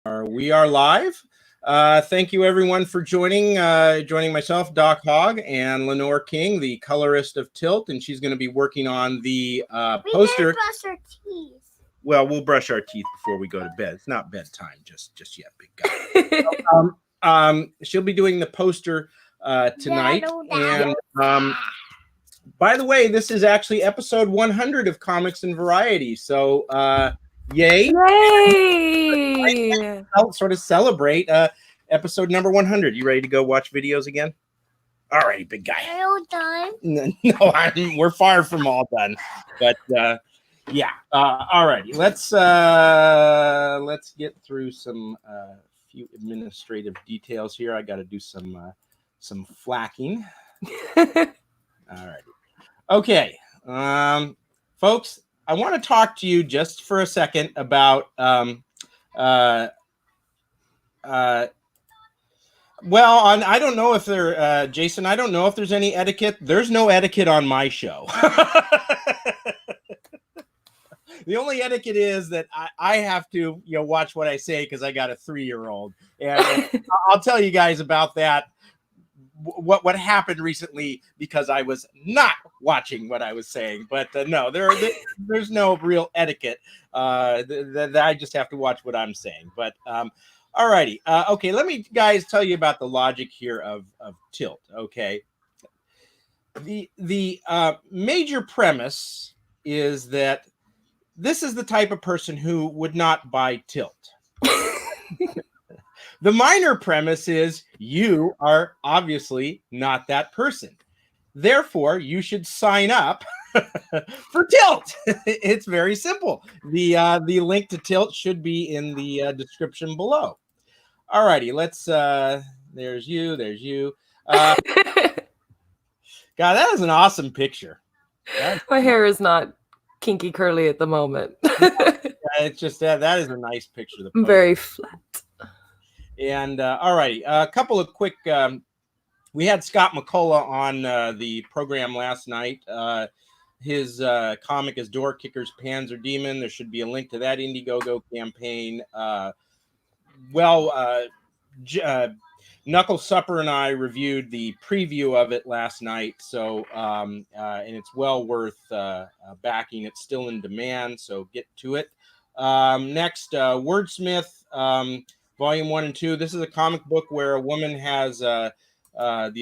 We are live. Thank you, everyone, for joining myself, Doc Hogg, and Leanore King, the colorist of Tilt, and she's going to be working on the poster. We brush our teeth. Well, we'll brush our teeth before we go to bed. It's not bedtime just yet, big guy. She'll be doing the poster tonight. And by the way, this is actually episode 100 of Comics and Variety. So, yay! I'll sort of celebrate episode number 100. You ready to go watch videos again? All right, big guy. Are you done? No, we're far from all done. But yeah. All righty. Let's get through some few administrative details here. I got to do some flacking. All righty. Okay, folks. I want to talk to you just for a second about I don't know if there, Jason, I don't know if there's any etiquette. There's no etiquette on my show. The only etiquette is that I have to, watch what I say because I got a 3-year-old, and I'll tell you guys about that. What happened recently because I was not watching what I was saying, but no, there's no real etiquette. I just have to watch what I'm saying. But all righty, okay. Let me guys tell you about the logic here of Tilt. Okay, the major premise is that this is the type of person who would not buy Tilt. The minor premise is you are obviously not that person. Therefore, you should sign up for Tilt. It's very simple. The link to Tilt should be in the description below. All righty, let's. There's you. God, that is an awesome picture. My hair is not kinky curly at the moment. It's just that is a nice picture. Very flat. And all righty, a couple of quick. We had Scott McCullough on the program last night. His comic is Door Kickers Panzer Demon. There should be a link to that Indiegogo campaign. Knuckle Supper and I reviewed the preview of it last night. So and it's well worth backing. It's still in demand, so get to it. Next, Wordsmith. Volume 1 and 2. This is a comic book where a woman has the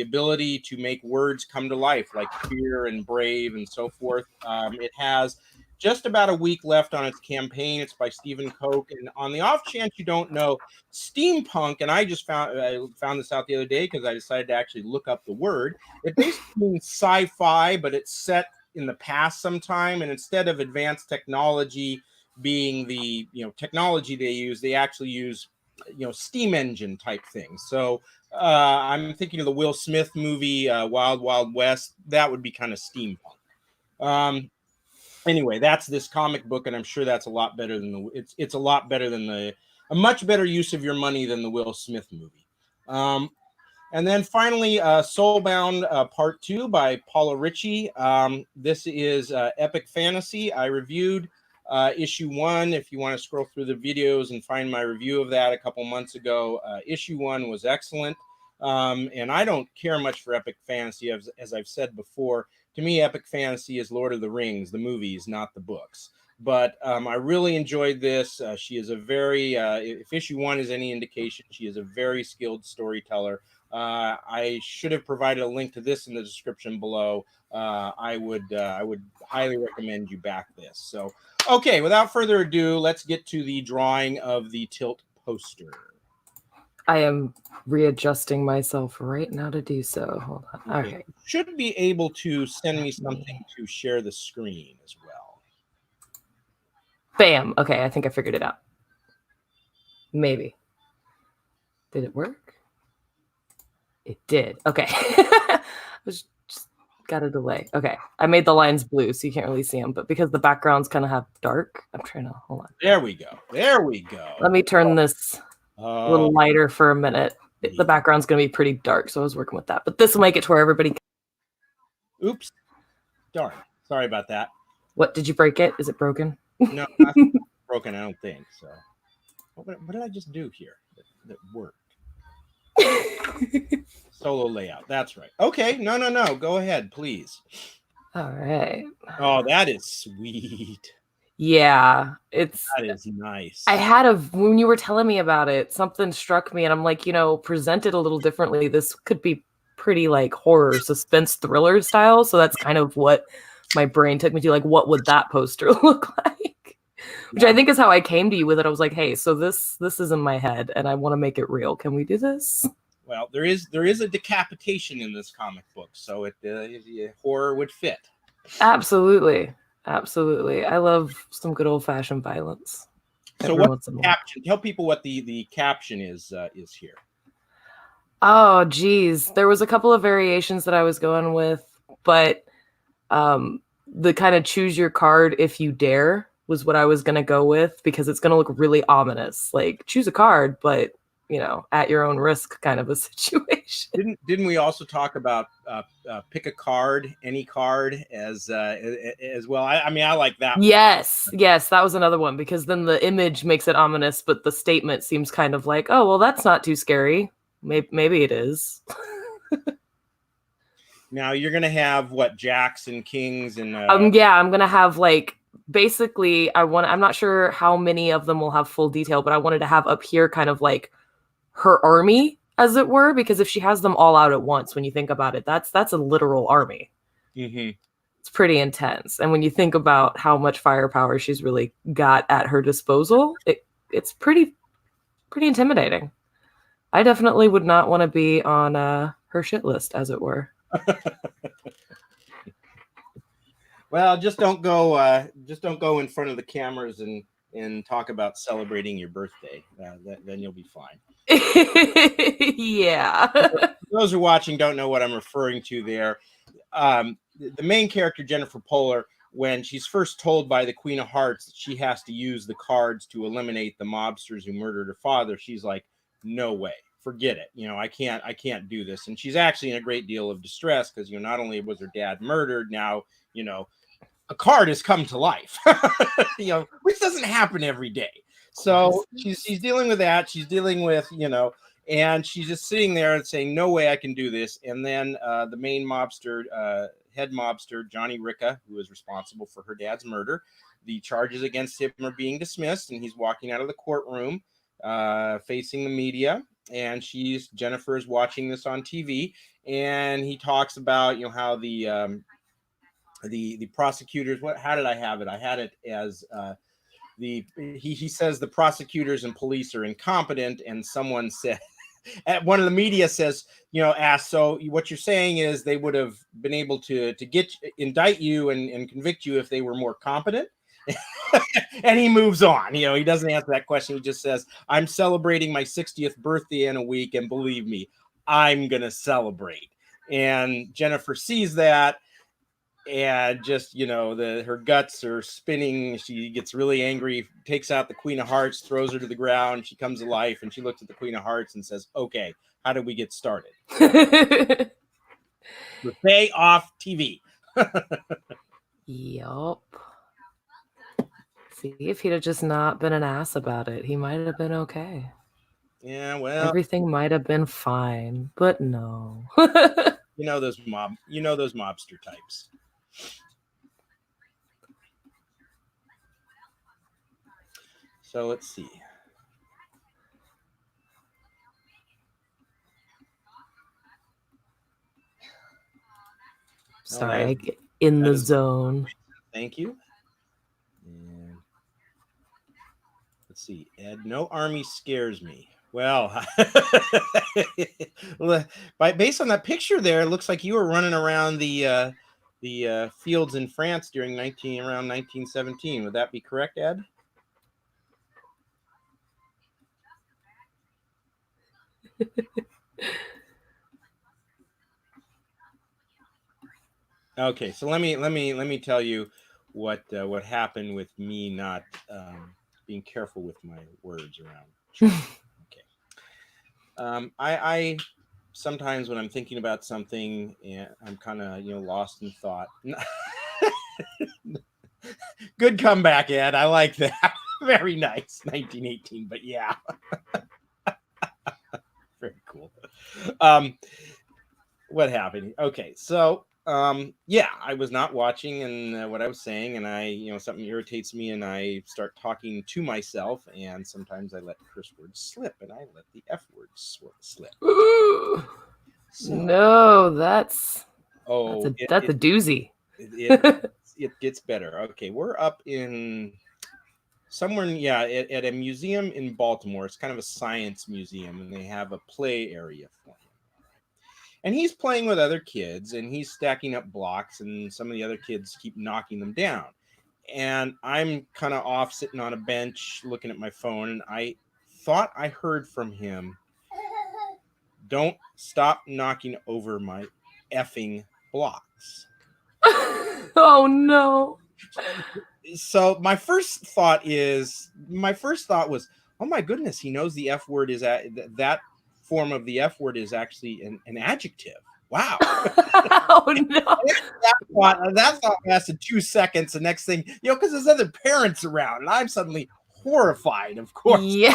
ability to make words come to life, like fear and brave and so forth. It has just about a week left on its campaign. It's by Stephen Koch. And on the off chance you don't know, steampunk, and I found this out the other day because I decided to actually look up the word. It basically means sci-fi, but it's set in the past sometime. And instead of advanced technology being the technology they use, they actually use steam engine type things. So I'm thinking of the Will Smith movie Wild Wild West. That would be kind of steampunk. Anyway, that's this comic book, and I'm sure that's a lot better than it's a lot better than a much better use of your money than the Will Smith movie. And then finally, Soulbound Part 2 by Paula Ritchie. This is epic fantasy. I reviewed issue 1. If you want to scroll through the videos and find my review of that a couple months ago, issue 1 was excellent. And I don't care much for epic fantasy, as I've said before. To me, epic fantasy is Lord of the Rings, the movies, not the books. But I really enjoyed this. She is a very, if issue 1 is any indication, she is a very skilled storyteller. I should have provided a link to this in the description below. I would highly recommend you back this. So, okay, without further ado, let's get to the drawing of the Tilt poster. I am readjusting myself right now to do so. Hold on. Okay. You should be able to send me something to share the screen as well. Bam. Okay, I think I figured it out. Maybe. Did it work? It did. Okay. I was just got a delay. Okay. I made the lines blue so you can't really see them, but because the backgrounds kind of have dark, I'm trying to hold on. There we go. There we go. Let me turn this a little lighter for a minute. The background's going to be pretty dark, so I was working with that. But this will make it to where everybody... Oops. Darn. Sorry about that. What, did you break it? Is it broken? No, not broken, I don't think so. what did I just do here that worked? Solo layout. That's right. Okay. No. Go ahead, please. All right. Oh, that is sweet. Yeah, That is nice. when you were telling me about it, something struck me, and I'm like, presented a little differently. This could be pretty like horror, suspense, thriller style. So that's kind of what my brain took me to. Like, what would that poster look like? Which I think is how I came to you with it. I was like, hey, so this is in my head, and I want to make it real. Can we do this? Well, there is a decapitation in this comic book, so horror would fit. Absolutely. I love some good old-fashioned violence. So what's the caption? Tell people what the caption is here. Oh, geez. There was a couple of variations that I was going with, but the kind of choose your card if you dare was what I was going to go with, because it's going to look really ominous. Like, choose a card, but at your own risk kind of a situation. Didn't we also talk about pick a card, any card as well? I mean, I like that. Yes, that was another one, because then the image makes it ominous, but the statement seems kind of like, oh, well, that's not too scary. Maybe it is. Now you're gonna have what, jacks and kings and yeah, I'm gonna have like, basically I'm not sure how many of them will have full detail, but I wanted to have up here kind of like her army, as it were, because if she has them all out at once, when you think about it, that's a literal army. Mm-hmm. It's pretty intense. And when you think about how much firepower she's really got at her disposal, it's pretty intimidating. I definitely would not want to be on her shit list, as it were. Well, just don't go in front of the cameras and talk about celebrating your birthday. Then you'll be fine. Yeah. Those who are watching don't know what I'm referring to there. The main character, Jennifer Poehler, when she's first told by the Queen of Hearts that she has to use the cards to eliminate the mobsters who murdered her father, she's like, no way, forget it. I can't do this. And she's actually in a great deal of distress because, not only was her dad murdered, now, a card has come to life, which doesn't happen every day. So she's dealing with that. She's dealing with, and she's just sitting there and saying, no way I can do this. And then the main mobster, head mobster, Johnny Ricca, who is responsible for her dad's murder, the charges against him are being dismissed, and he's walking out of the courtroom facing the media. And Jennifer is watching this on TV, and he talks about, how the prosecutors, how did I have it? I had it as he says the prosecutors and police are incompetent, and someone said, one of the media says, asked, so what you're saying is they would have been able to indict you and convict you if they were more competent? And he moves on. He doesn't answer that question. He just says, I'm celebrating my 60th birthday in a week, and believe me, I'm gonna celebrate. And Jennifer sees that, and just, her guts are spinning. She gets really angry, takes out the Queen of Hearts, throws her to the ground. She comes to life, and she looks at the Queen of Hearts and says, okay, how do we get started? Buffet off TV. Yup. See, if he'd have just not been an ass about it, he might have been okay. Yeah, well, everything might have been fine, but no. those mobster types. So let's see. Sorry, I get in the zone. Thank you. And let's see, Ed. No army scares me. Well, based on that picture there, it looks like you were running around the fields in France around 1917. Would that be correct, Ed? Okay, so let me tell you what happened with me not being careful with my words around. Okay. I sometimes when I'm thinking about something, and I'm kind of lost in thought. Good comeback, Ed. I like that. Very nice, 1918. But yeah, very cool. What happened? Okay, so yeah, I was not watching and what I was saying, and something irritates me, and I start talking to myself, and sometimes I let curse words slip, and I let the F word slip. Ooh. So, No, that's a doozy. It gets better. Okay, we're up in somewhere, at a museum in Baltimore. It's kind of a science museum, and they have a play area for him. And he's playing with other kids, and he's stacking up blocks, and some of the other kids keep knocking them down. And I'm kind of off sitting on a bench looking at my phone, and I thought I heard from him, "Don't stop knocking over my effing blocks." Oh no. So my first thought was, oh my goodness, he knows the F word is that form of the F word is actually an adjective. Wow. Oh no. That thought lasted 2 seconds. The next thing, because there's other parents around, and I'm suddenly horrified, of course. Yeah.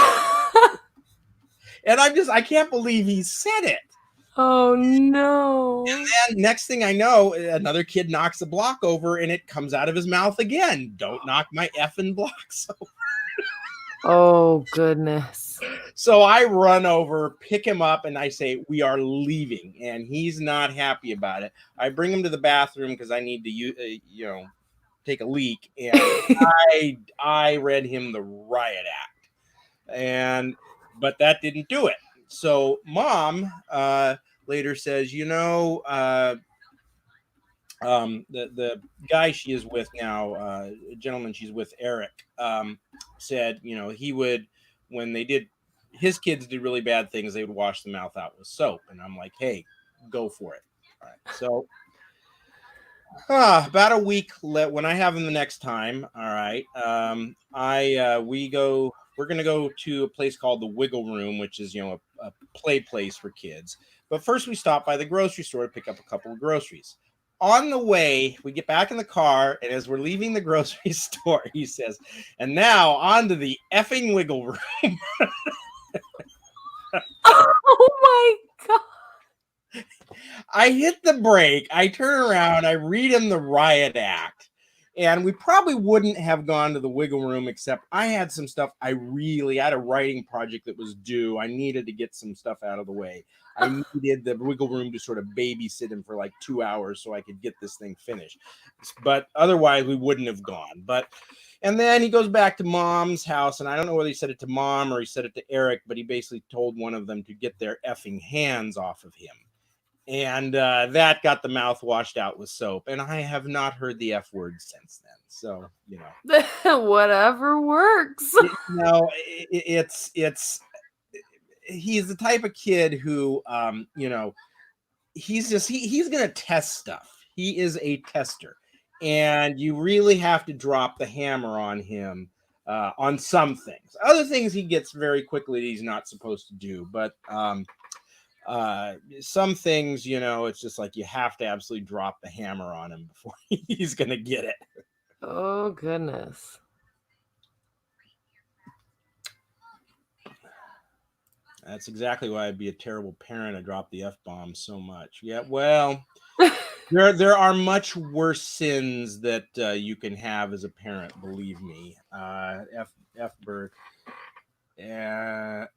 And I can't believe he said it. Oh no. And then next thing I know, another kid knocks a block over, and it comes out of his mouth again. "Don't knock my effing blocks over." Oh goodness. So I run over, pick him up, and I say, "We are leaving." And he's not happy about it. I bring him to the bathroom because I need to, take a leak. And I read him the riot act, but that didn't do it. So Mom later says, the guy she is with now, a gentleman she's with, Eric, said, he would, when his kids did really bad things, they would wash the mouth out with soap. And I'm like, hey, go for it. All right. So about a week when I have him the next time. All right. We're going to go to a place called the Wiggle Room, which is, a play place for kids. But first we stop by the grocery store to pick up a couple of groceries. On the way, we get back in the car, and as we're leaving the grocery store, he says, "And now on to the effing Wiggle Room." Oh my God. I hit the brake. I turn around. I read him the riot act. And we probably wouldn't have gone to the Wiggle Room, except I had some stuff I had a writing project that was due. I needed to get some stuff out of the way. I needed the Wiggle Room to sort of babysit him for like 2 hours so I could get this thing finished. But otherwise, we wouldn't have gone. And then he goes back to Mom's house, and I don't know whether he said it to Mom or he said it to Eric, but he basically told one of them to get their effing hands off of him. And that got the mouth washed out with soap. And I have not heard the F word since then. So, whatever works. He's the type of kid who, he's going to test stuff. He is a tester. And you really have to drop the hammer on him on some things. Other things he gets very quickly that he's not supposed to do. But some things, it's just like you have to absolutely drop the hammer on him before he's gonna get it. Oh goodness. That's exactly why I'd be a terrible parent. I drop the F-bomb so much. Yeah, well, there are much worse sins that you can have as a parent, believe me. F-bird. Yeah.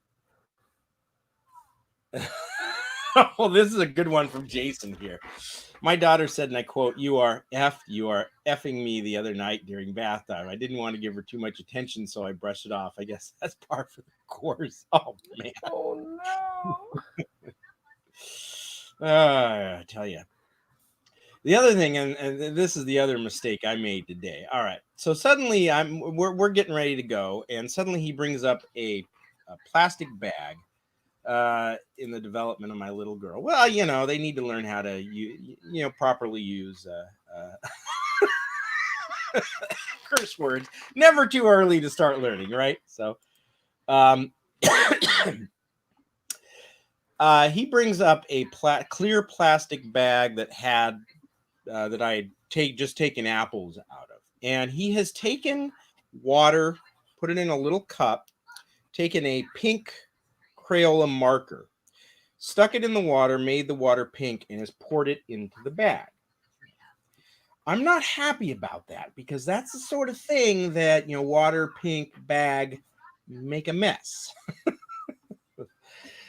Oh, this is a good one from Jason here. My daughter said, and I quote, you are effing me the other night during bath time. I didn't want to give her too much attention, so I brushed it off. I guess that's par for the course." Oh, man. Oh, no. I tell you. The other thing, and this is the other mistake I made today. All right. So suddenly we're getting ready to go, and suddenly he brings up a plastic bag in the development of my little girl. Well, they need to learn how to properly use curse words. Never too early to start learning, right? So he brings up a clear plastic bag that had that I had just taken apples out of, and he has taken water put it in a little cup, taken a pink Crayola marker, stuck it in the water, made the water pink, and has poured it into the bag. I'm not happy about that because that's the sort of thing that, water, pink, bag, make a mess.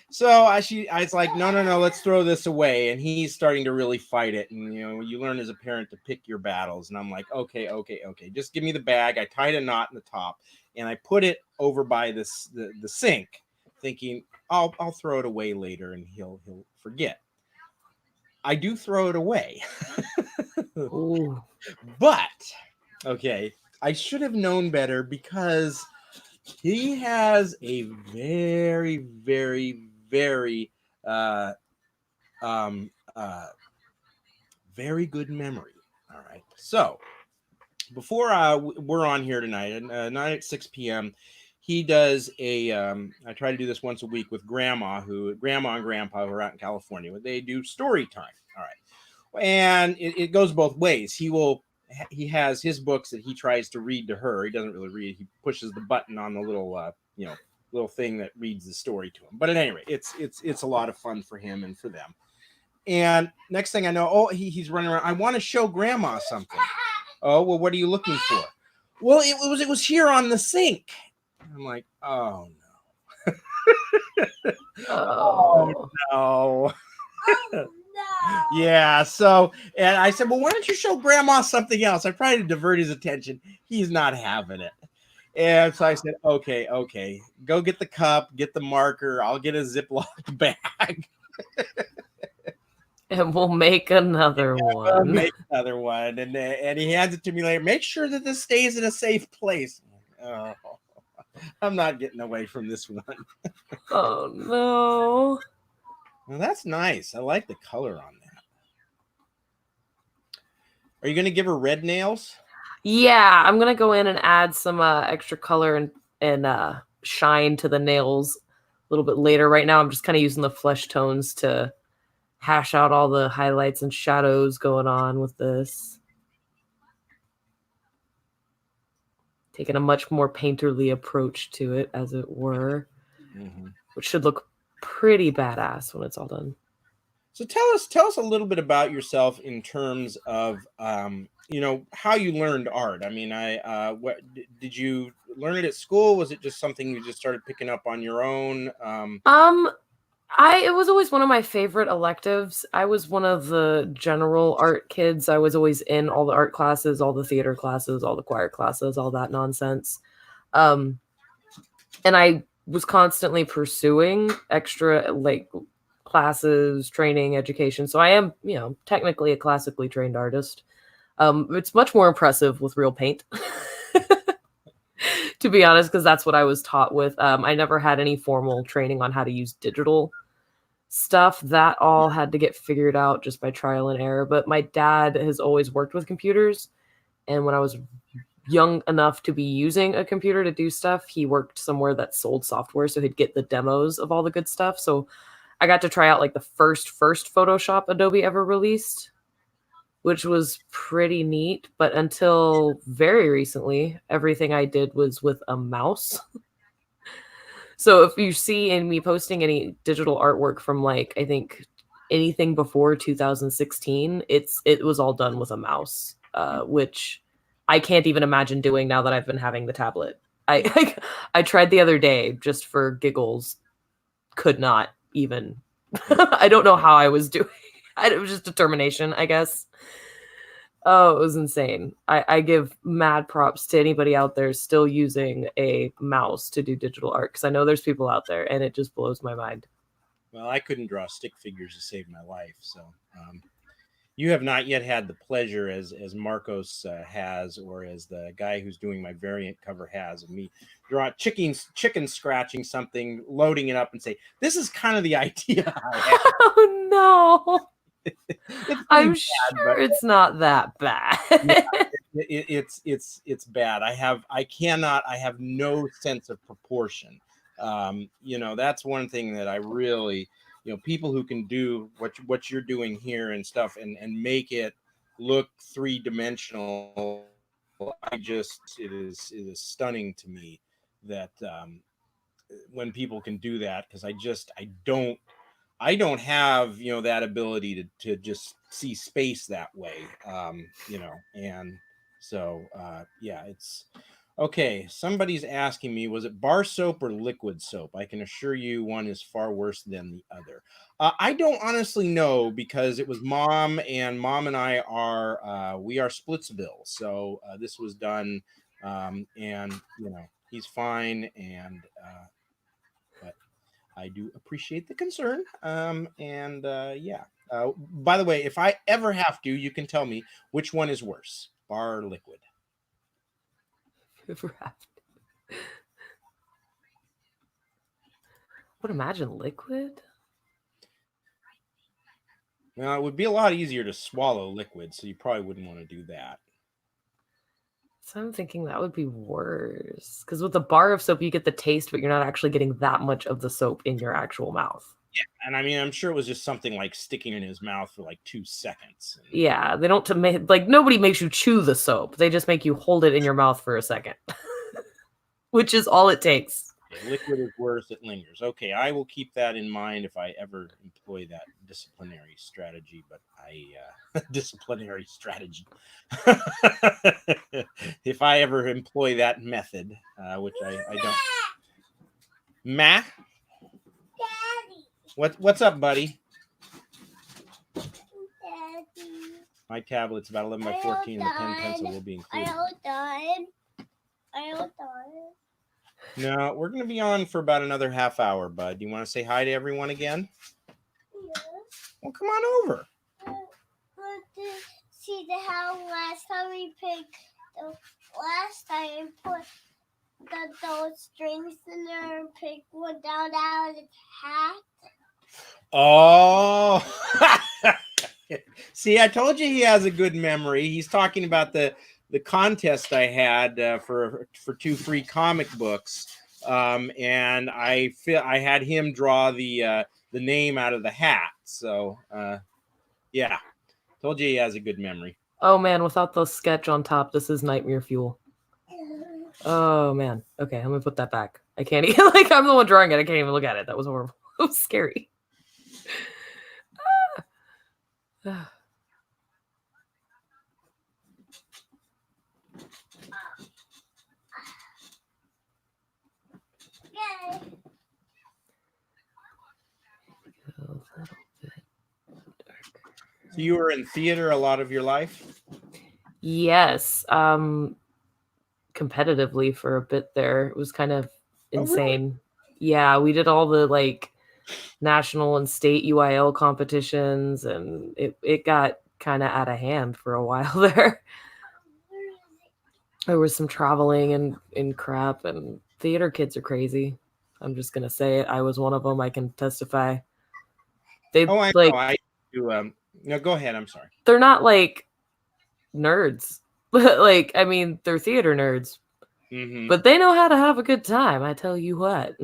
So I was like, no, let's throw this away. And he's starting to really fight it. And, you learn as a parent to pick your battles. And I'm like, okay. Just give me the bag. I tied a knot in the top and I put it over by the sink thinking I'll throw it away later and he'll forget. I do throw it away. But, okay, I should have known better because he has a very, very, very, very good memory. All right. So before we're on here tonight, night at 6 p.m., he does I try to do this once a week with grandma and grandpa who are out in California. They do story time. All right. And it goes both ways. He has his books that he tries to read to her. He doesn't really read. He pushes the button on the little, little thing that reads the story to him. But at any rate, it's a lot of fun for him and for them. And next thing I know, he's running around. I want to show grandma something. Oh, well, what are you looking for? Well, it was here on the sink. I'm like, oh no. Oh no. Yeah. So, and I said, well, why don't you show grandma something else? I tried to divert his attention. He's not having it. And so I said, okay, go get the cup, get the marker. I'll get a Ziploc bag. And we'll make another one. We'll make another one. And he hands it to me later. Make sure that this stays in a safe place. Oh, I'm not getting away from this one. Oh, no. Well, that's nice. I like the color on that. Are you going to give her red nails? Yeah, I'm going to go in and add some extra color and shine to the nails a little bit later. Right now, I'm just kind of using the flesh tones to hash out all the highlights and shadows going on with this. Taking a much more painterly approach to it, as it were, which should look pretty badass when it's all done. So tell us a little bit about yourself in terms of how you learned art. I mean, what did you learn it at school? Was it just something you just started picking up on your own? It was always one of my favorite electives. I was one of the general art kids. I was always in all the art classes, all the theater classes, all the choir classes, all that nonsense. And I was constantly pursuing extra classes, training, education. So I am, technically a classically trained artist. It's much more impressive with real paint. To be honest, because that's what I was taught with. I never had any formal training on how to use digital stuff. That all had to get figured out just by trial and error. But my dad has always worked with computers. And when I was young enough to be using a computer to do stuff, he worked somewhere that sold software. So he'd get the demos of all the good stuff. So I got to try out the first Photoshop Adobe ever released, which was pretty neat. But until very recently, everything I did was with a mouse. So if you see in me posting any digital artwork from I think anything before 2016, it was all done with a mouse, which I can't even imagine doing now that I've been having the tablet. I tried the other day just for giggles, could not even. I don't know how I was doing. It was just determination, I guess. Oh, it was insane. I give mad props to anybody out there still using a mouse to do digital art, because I know there's people out there, and it just blows my mind. Well, I couldn't draw stick figures to save my life, so you have not yet had the pleasure, as Marcos has, or as the guy who's doing my variant cover has, of me draw chicken scratching something, loading it up, and say, "This is kind of the idea I had." Oh no! I'm sure it's not that bad. It's bad. I have no sense of proportion. That's one thing that I really, people who can do what you're doing here and stuff and make it look three-dimensional. It is stunning to me. that when people can do that, because I don't have, that ability to just see space that way, and so yeah, it's okay. Somebody's asking me, was it bar soap or liquid soap? I can assure you one is far worse than the other. I don't honestly know, because it was mom, and mom and I are we are splitsville, so this was done, and he's fine, and but I do appreciate the concern. And yeah. By the way, if I ever have to, you can tell me which one is worse, bar or liquid. Ever have to. Would imagine liquid. Now, it would be a lot easier to swallow liquid, so you probably wouldn't want to do that. So I'm thinking that would be worse, because with a bar of soap, you get the taste, but you're not actually getting that much of the soap in your actual mouth. Yeah, and I mean, I'm sure it was just something like sticking in his mouth for like 2 seconds. Yeah, they don't like nobody makes you chew the soap. They just make you hold it in your mouth for a second, which is all it takes. Okay, liquid is worse, it lingers. Okay, I will keep that in mind if I ever employ that disciplinary strategy, but disciplinary strategy. If I ever employ that method, which I don't. Ma? Daddy. What's up, buddy? Daddy. My tablet's about 11 by 14, and the pen pencil will be included. I all done. No, we're going to be on for about another half hour, bud. Do you want to say hi to everyone again? Yes. Well, come on over. Want to see how last time we picked last time put those strings in there and picked one down out of the hat. Oh, see, I told you he has a good memory. He's talking about the contest I had for 2 free comic books, and I had him draw the name out of the hat. So yeah, told you he has a good memory. Oh man, without the sketch on top, this is nightmare fuel. Oh man. Okay, I'm gonna put that back. I can't even like I'm the one drawing it. I can't even look at it. That was horrible. It was scary. Okay. A little bit darker. So you were in theater a lot of your life? Yes. Competitively for a bit there. It was kind of insane. Really? Yeah, we did all the like national and state UIL competitions, and it got kind of out of hand for a while there. There was some traveling and crap, and theater kids are crazy. I'm just gonna say it. I was one of them. I can testify. They I like know. I do. No, go ahead. I'm sorry. they're not like nerds, but like I mean they're theater nerds, Mm-hmm. but they know how to have a good time. I tell you what.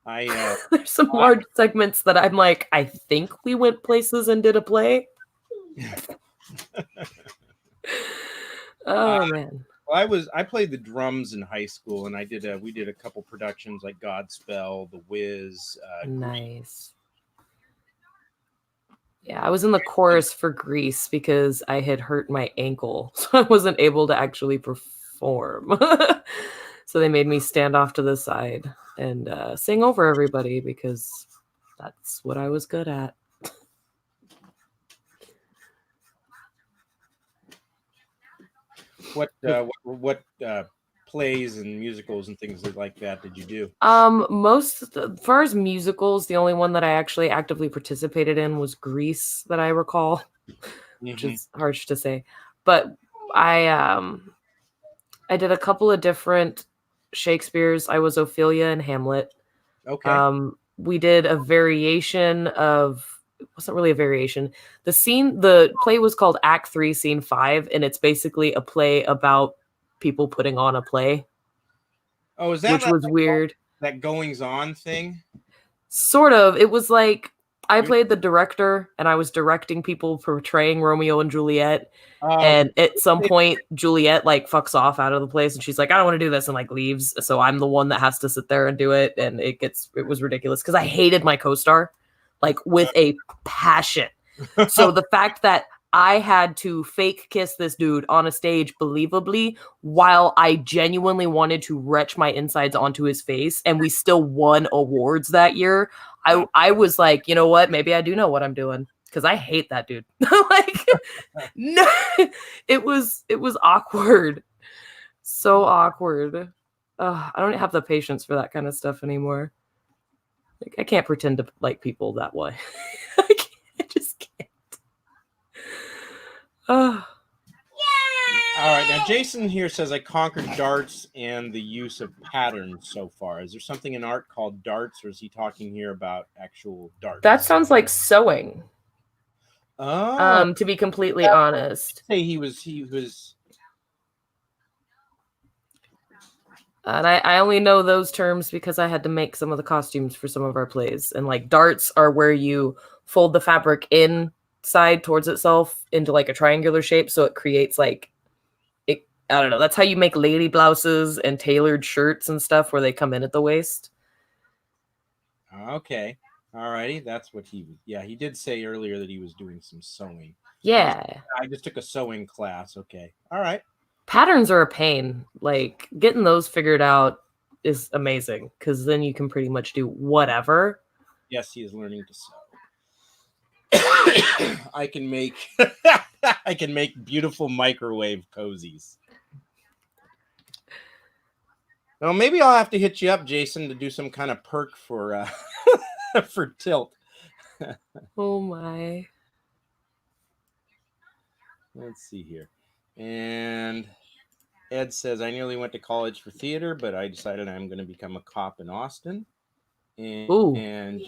There's some large segments that I'm like, I think we went places and did a play. Oh man. Well, I played the drums in high school, and we did a couple productions like Godspell, The Wiz. Nice. Yeah, I was in the chorus for Grease because I had hurt my ankle, so I wasn't able to actually perform. So they made me stand off to the side and sing over everybody because that's what I was good at. What plays and musicals and things like that did you do? Most as far as musicals, the only one that I actually actively participated in was Grease that I recall, which is harsh to say. But I did a couple of different Shakespeare's. I was Ophelia in Hamlet. Okay. We did a variation of, it wasn't really a variation. The play was called Act 3, Scene 5, and it's basically a play about people putting on a play. Oh, is that which was weird? That goings on thing? Sort of. It was like I played the director, and I was directing people portraying Romeo and Juliet. And at some point, Juliet like fucks off out of the place, and she's like, "I don't want to do this," and like leaves. So I'm the one that has to sit there and do it, and it was ridiculous because I hated my co-star like with a passion. So the fact that I had to fake kiss this dude on a stage believably while I genuinely wanted to retch my insides onto his face, and we still won awards that year. I was like, you know what? Maybe I do know what I'm doing because I hate that dude. Like, no, it was awkward, so awkward. I don't have the patience for that kind of stuff anymore. Like, I can't pretend to like people that way. I just can't. All right, now Jason here says I conquered darts and the use of patterns so far. Is there something in art called darts, or is he talking here about actual darts? That sounds like sewing. Oh, to be completely honest. Say he was. And I only know those terms because I had to make some of the costumes for some of our plays. And like darts are where you fold the fabric inside towards itself into like a triangular shape, so it creates like I don't know. That's how you make lady blouses and tailored shirts and stuff where they come in at the waist. Okay. All righty. That's what he did say earlier that he was doing some sewing. Yeah. I just took a sewing class. Okay. All right. Patterns are a pain. Like getting those figured out is amazing because then you can pretty much do whatever. Yes, he is learning to sew. I can make beautiful microwave cozies. Well, maybe I'll have to hit you up, Jason, to do some kind of perk for for Tilt. Oh my. Let's see here. And Ed says, I nearly went to college for theater, but I decided I'm going to become a cop in Austin. And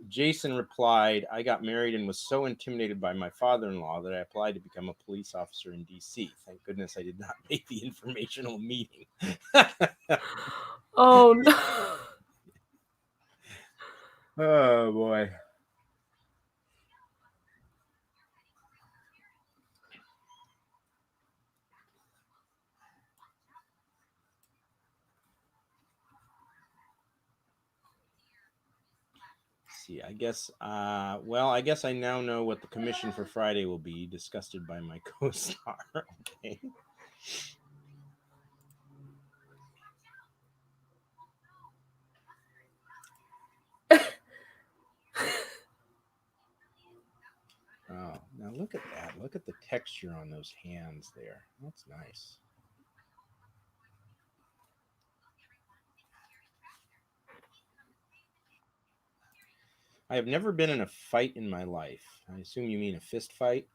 Jason replied, I got married and was so intimidated by my father-in-law that I applied to become a police officer in D.C. Thank goodness I did not make the informational meeting. Oh, no. Oh, boy. See, I guess I now know what the commission for Friday will be, disgusted by my co-star. Okay. Oh, now look at that. Look at the texture on those hands there. That's nice. I have never been in a fight in my life. I assume you mean a fist fight.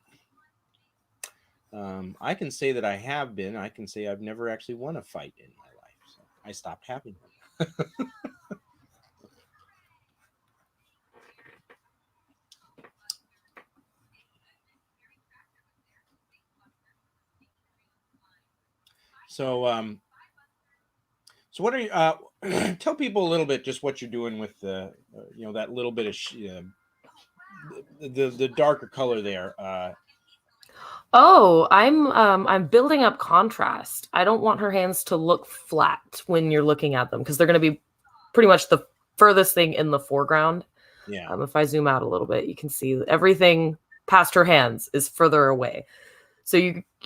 I can say that I have been. I can say I've never actually won a fight in my life. So I stopped having them. So what are you? Tell people a little bit just what you're doing with the, that little bit of the darker color there. I'm building up contrast. I don't want her hands to look flat when you're looking at them because they're going to be pretty much the furthest thing in the foreground. Yeah. If I zoom out a little bit, you can see everything past her hands is further away. So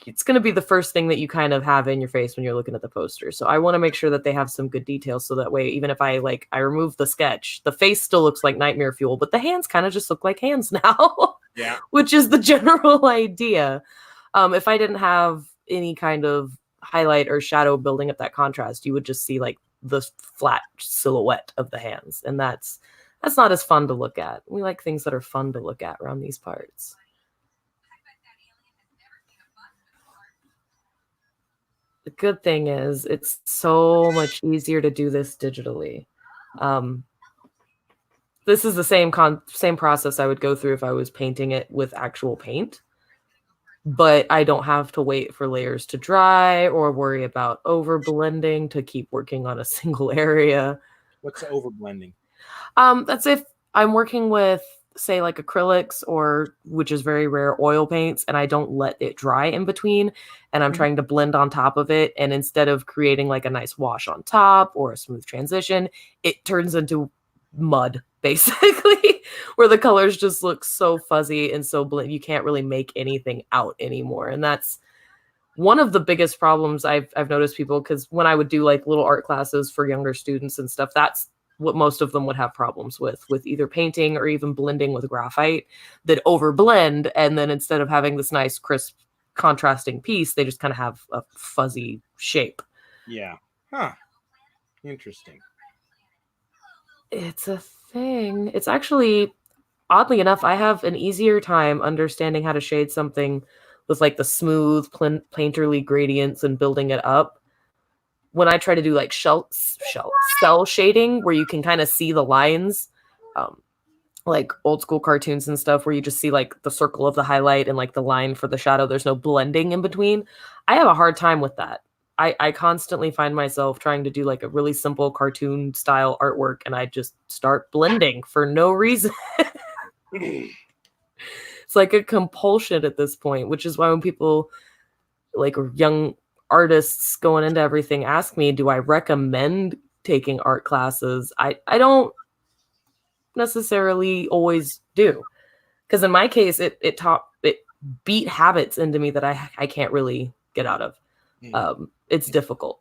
it's going to be the first thing that you kind of have in your face when you're looking at the poster. So I want to make sure that they have some good details so that way, even if I remove the sketch, the face still looks like nightmare fuel, but the hands kind of just look like hands now. Yeah. Which is the general idea. If I didn't have any kind of highlight or shadow building up that contrast, you would just see like the flat silhouette of the hands. And that's not as fun to look at. We like things that are fun to look at around these parts. The good thing is it's so much easier to do this digitally. This is the same process I would go through if I was painting it with actual paint, but I don't have to wait for layers to dry or worry about over blending to keep working on a single area. What's over blending? That's if I'm working with say like acrylics or, which is very rare, oil paints, and I don't let it dry in between, and I'm trying to blend on top of it, and instead of creating like a nice wash on top or a smooth transition, it turns into mud basically, where the colors just look so fuzzy and so blend, you can't really make anything out anymore. And that's one of the biggest problems I've noticed people, because when I would do like little art classes for younger students and stuff, that's what most of them would have problems with either painting or even blending with graphite, that overblend, and then instead of having this nice crisp contrasting piece, they just kind of have a fuzzy shape. Yeah. Huh. Interesting. It's a thing. It's actually, oddly enough, I have an easier time understanding how to shade something with like the smooth painterly gradients and building it up when I try to do like cell shading, where you can kind of see the lines, like old school cartoons and stuff, where you just see like the circle of the highlight and like the line for the shadow. There's no blending in between. I have a hard time with that. I constantly find myself trying to do like a really simple cartoon style artwork, and I just start blending for no reason. It's like a compulsion at this point, which is why when people, like young artists going into everything, ask me, do I recommend taking art classes? I don't necessarily always do, because in my case, it beat habits into me that I can't really get out of. It's difficult.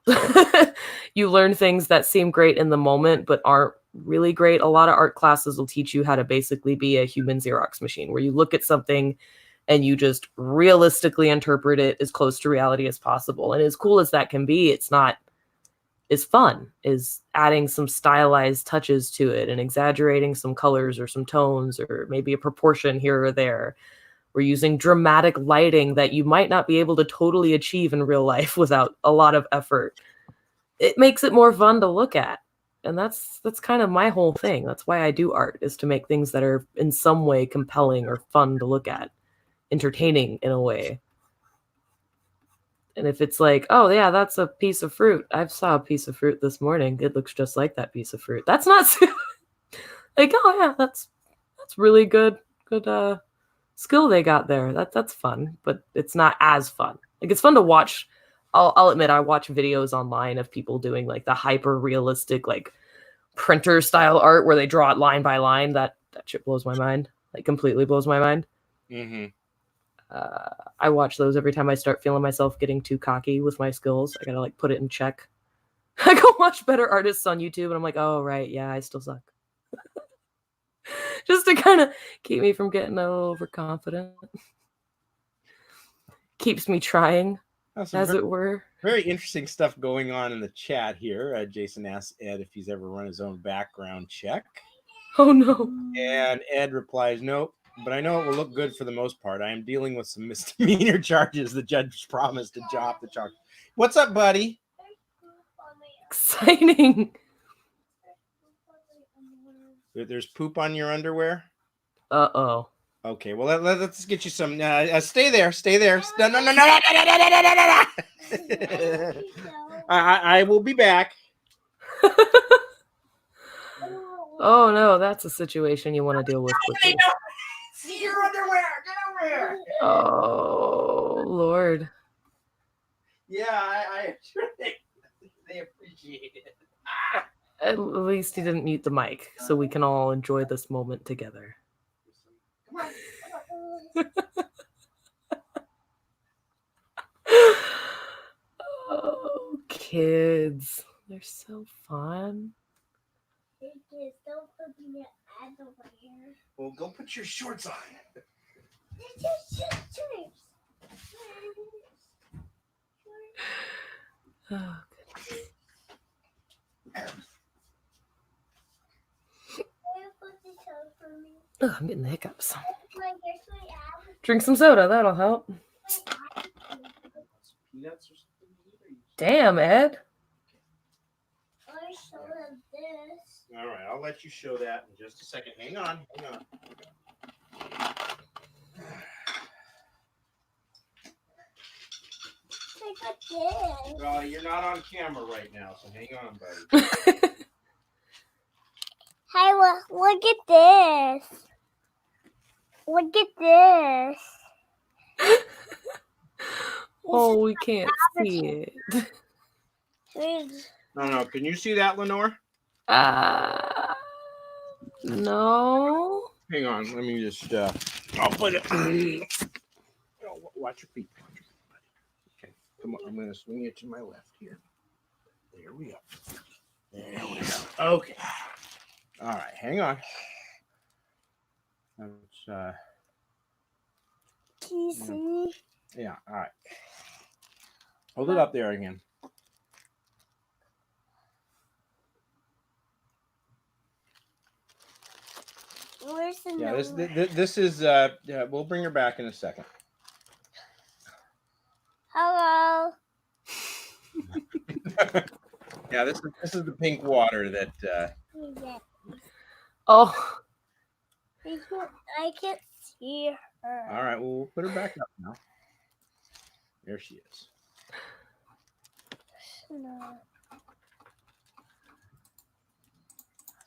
You learn things that seem great in the moment but aren't really great. A lot of art classes will teach you how to basically be a human Xerox machine, where you look at something and you just realistically interpret it as close to reality as possible. And as cool as that can be, it's not as fun as adding some stylized touches to it and exaggerating some colors or some tones or maybe a proportion here or there. We're using dramatic lighting that you might not be able to totally achieve in real life without a lot of effort. It makes it more fun to look at. And that's kind of my whole thing. That's why I do art, is to make things that are in some way compelling or fun to look at, entertaining in a way. And if it's like, oh yeah, that's a piece of fruit. I saw a piece of fruit this morning. It looks just like that piece of fruit. That's not like, oh yeah, that's really good skill they got there. That's fun, but it's not as fun. Like, it's fun to watch. I'll admit, I watch videos online of people doing like the hyper realistic, like printer style art where they draw it line by line. That shit blows my mind. Like, completely blows my mind. Mm-hmm. I watch those every time I start feeling myself getting too cocky with my skills. I gotta like put it in check. I go watch better artists on YouTube, and I'm like, oh right, yeah, I still suck. Just to kind of keep me from getting a little overconfident. Keeps me trying, as it were. Very interesting stuff going on in the chat here. Jason asked Ed if he's ever run his own background check. Oh no. And Ed replies, nope, but I know it will look good for the most part. I am dealing with some misdemeanor charges. The judge promised to drop the charge. What's up, buddy? Exciting. There's poop on your underwear? Uh-oh. Okay, well, let's get you some. Stay there. No. I will be back. Oh no, that's a situation you want to deal with quickly. See your underwear. Get over here. Oh Lord. Yeah, I they appreciate it. At least he didn't mute the mic, so we can all enjoy this moment together. Oh, kids. They're so fun. Well, go put your shorts on. Oh, goodness. Oh, I'm getting the hiccups. Drink some soda, that'll help. Damn, Ed. All right, I'll let you show that in just a second. Hang on. Well, you're not on camera right now, so hang on, buddy. Hey, look at this. Look at this. Oh, we can't see it. No. Can you see that, Leanore? No. Hang on. Let me just. I'll put it. Oh, watch your feet. Okay. Come on. I'm going to swing it to my left here. There we go. There we go. Okay. All right. Hang on. Let's. Can you see? Yeah. All right. Hold it up there again. Where's the Yeah. number? This is. Yeah. We'll bring her back in a second. Hello. Yeah. This is the pink water that. Oh. I can't see her. All right. Well, we'll put her back up now. There she is. No.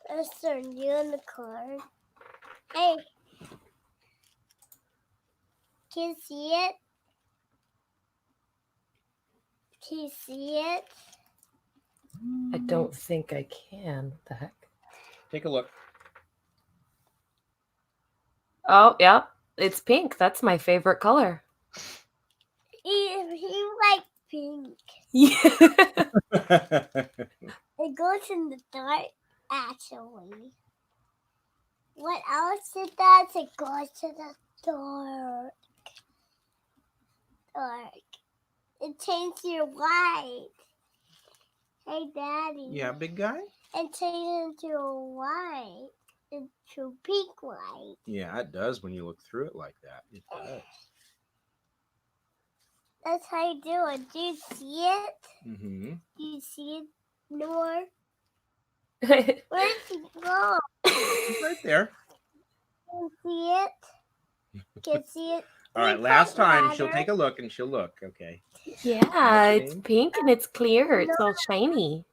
Let's turn you in the card. Hey. Can you see it? Can you see it? I don't think I can. What the heck? Take a look. Oh, yeah. It's pink. That's my favorite color. He like pink. Yeah. It goes in the dark, actually. What else it does? It goes to the dark. It changes your light. Hey, Daddy. Yeah, big guy? It changes into a white. Into pink light. Yeah, it does when you look through it like that. It does. That's how you do it. Do you see it? Mm-hmm. Do you see it, Nor? Where Where did it go? It's right there. Can you see it? Can you see it? All right, last time she'll take a look and she'll look, okay? Yeah, it's pink and it's clear. It's all shiny.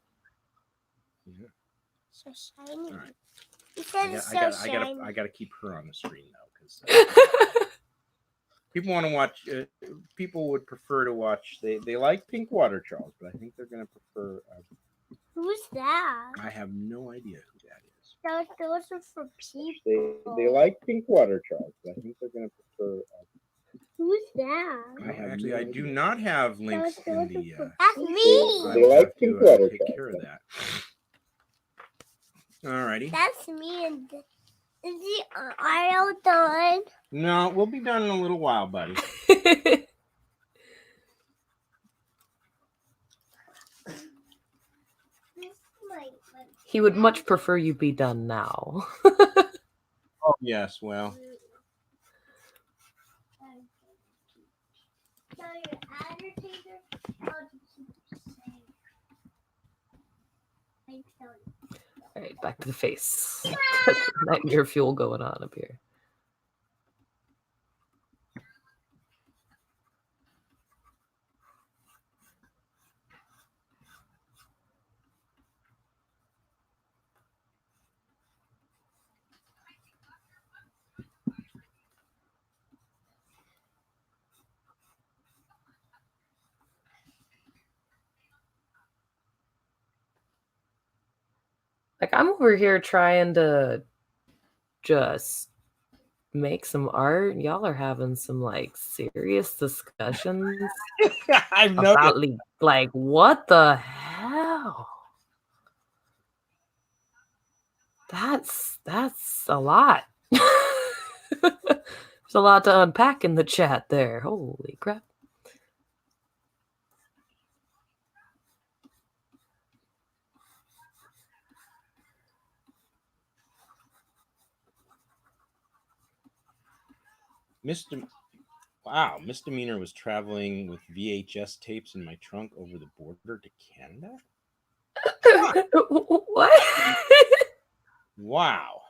Yeah. So shiny. All right. You said it's so shiny. I gotta keep her on the screen though, because people want to watch. People would prefer to watch. They like Pink Water Charles, but I think they're gonna prefer. Who's that? I have no idea who that is. Those are for people. They like Pink Water Charles, but I think they're gonna prefer. Who's that? I do not have links in the. That's me. They like Pink Water Charles. Take care of that. Alrighty. That's me. And is the aisle done? No, we'll be done in a little while, buddy. He would much prefer you be done now. Oh, yes, well. All right, back to the face. Nightmare fuel going on up here. Like, I'm over here trying to just make some art. Y'all are having some like serious discussions I've about like what the hell? That's a lot. There's a lot to unpack in the chat there. Holy crap. Misdemeanor was traveling with VHS tapes in my trunk over the border to Canada. What? Wow.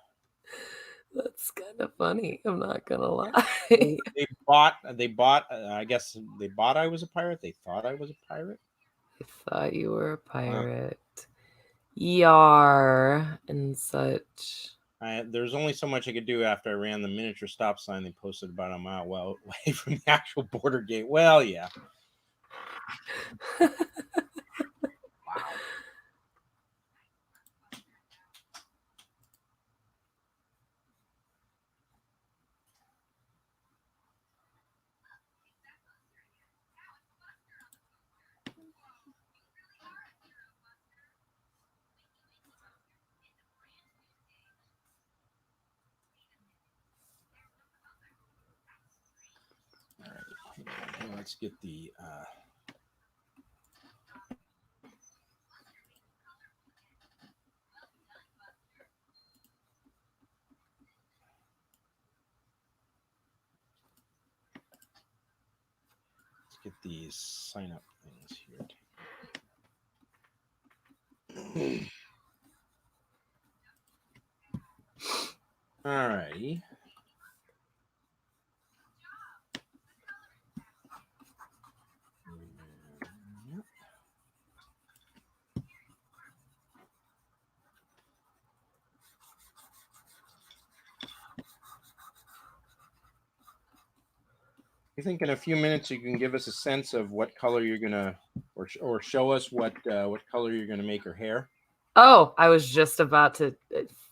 That's kind of funny. I'm not gonna lie. They bought. I guess they bought. I was a pirate. They thought I was a pirate. I thought you were a pirate. Yar and such. There's only so much I could do after I ran the miniature stop sign they posted about a mile away from the actual border gate. Well, yeah. Wow. All right. Let's get the these sign up things here. All righty. You think in a few minutes you can give us a sense of what color you're gonna, or show us what color you're gonna make her hair? Oh, I was just about to.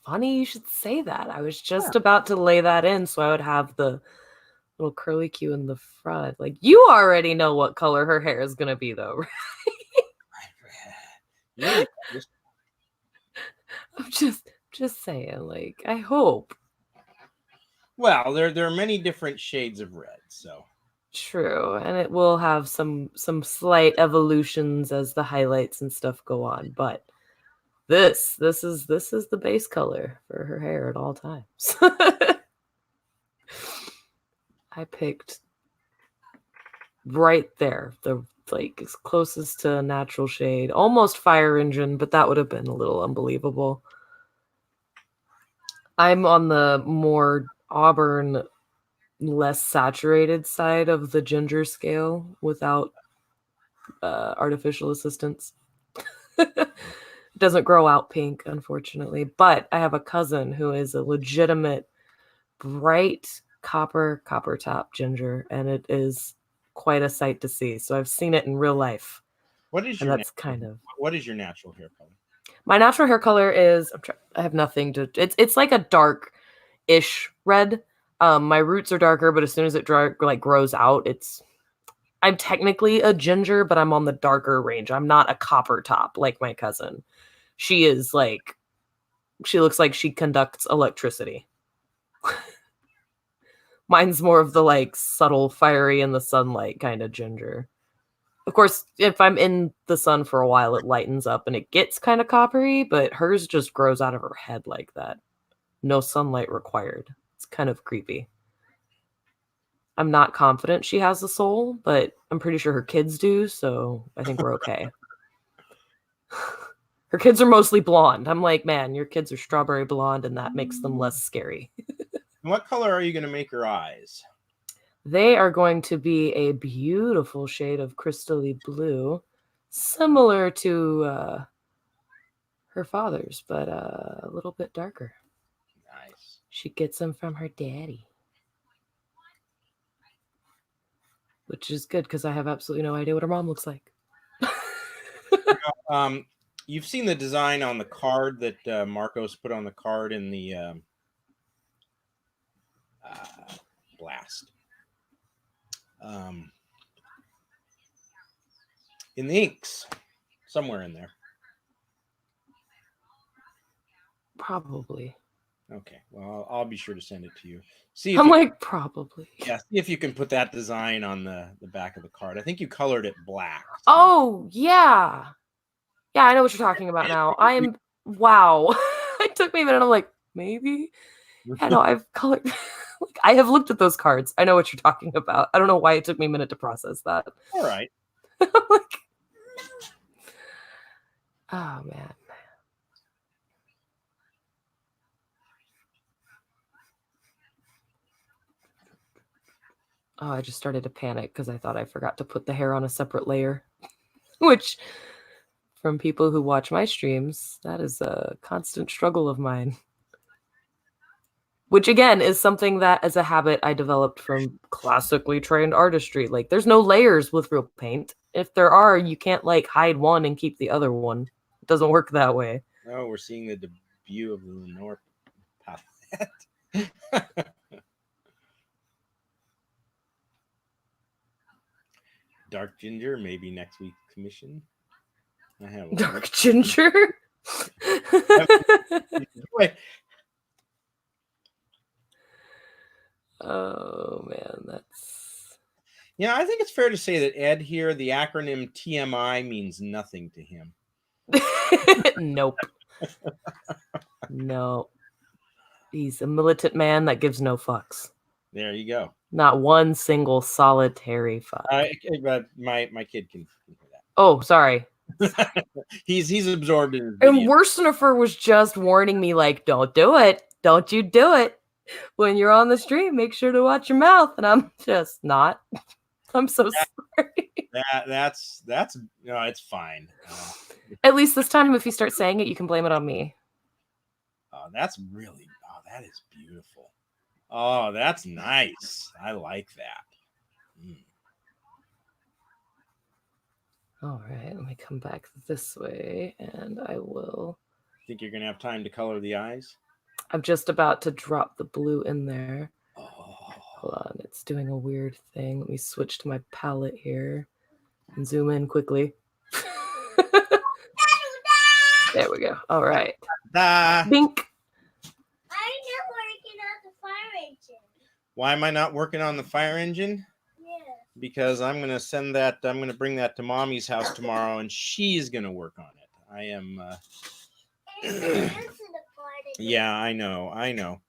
Funny you should say that. I was just about to lay that in, so I would have the little curly Q in the front. Like, you already know what color her hair is gonna be, though, right? Yeah. I'm just saying. Like, I hope. Well, there are many different shades of red, so. True, and it will have some slight evolutions as the highlights and stuff go on, but this is the base color for her hair at all times. I picked right there, the like as closest to a natural shade, almost fire engine, but that would have been a little unbelievable. I'm on the more auburn, less saturated side of the ginger scale without artificial assistance. Doesn't grow out pink, unfortunately, but I have a cousin who is a legitimate bright copper top ginger, and it is quite a sight to see. So I've seen it in real life. What is and your that's kind of what is your natural hair color? My natural hair color is I have nothing to it's like a dark-ish red. My roots are darker, but as soon as it grows out, I'm technically a ginger, but I'm on the darker range. I'm not a copper top like my cousin. She is like, she looks like she conducts electricity. Mine's more of the like subtle, fiery in the sunlight kind of ginger. Of course, if I'm in the sun for a while, it lightens up and it gets kind of coppery, but hers just grows out of her head like that. No sunlight required. It's kind of creepy. I'm not confident she has a soul, but I'm pretty sure her kids do, so I think we're okay. Her kids are mostly blonde. I'm like, man, your kids are strawberry blonde, and that makes them less scary. What color are you going to make her eyes? They are going to be a beautiful shade of crystally blue, similar to her father's, but a little bit darker. Nice. She gets them from her daddy, which is good because I have absolutely no idea what her mom looks like. You've seen the design on the card that Marcos put on the card in the blast. In the inks, somewhere in there. Probably. Okay, well, I'll be sure to send it to you. Probably. Yeah, see if you can put that design on the back of the card. I think you colored it black. So. Oh, yeah. Yeah, I know what you're talking about now. Wow. It took me a minute. I'm like, maybe? Yeah, no, I've colored... I have looked at those cards. I know what you're talking about. I don't know why it took me a minute to process that. All right. Like, oh, man. Oh, I just started to panic because I thought I forgot to put the hair on a separate layer, which, from people who watch my streams, that is a constant struggle of mine. Which again is something that as a habit I developed from classically trained artistry. Like there's no layers with real paint. If there are, you can't like hide one and keep the other one. It doesn't work that way. Oh, we're seeing the debut of the Leanore palette. Dark ginger, maybe next week's commission. I have Dark ginger. Oh man, that's Yeah, I think it's fair to say that Ed here, the acronym TMI means nothing to him. nope. No. He's a militant man that gives no fucks. There you go. Not one single solitary fuck. But my kid can hear that. Oh, sorry. He's absorbed in his And video. Worstenifer was just warning me, like, don't do it. Don't you do it. When you're on the stream, make sure to watch your mouth. And I'm just not. I'm so sorry. That's no, it's fine. At least this time, if you start saying it, you can blame it on me. That is beautiful. Oh, that's nice. I like that. All right, let me come back this way, and I will. Think you're gonna have time to color the eyes? I'm just about to drop the blue in there. Oh. Hold on, it's doing a weird thing. Let me switch to my palette here and zoom in quickly. There we go. All right. Bink. Why am I not working on the fire engine? Yeah. Because I'm going to bring that to Mommy's house tomorrow, and she's going to work on it. I am... Yeah, I know.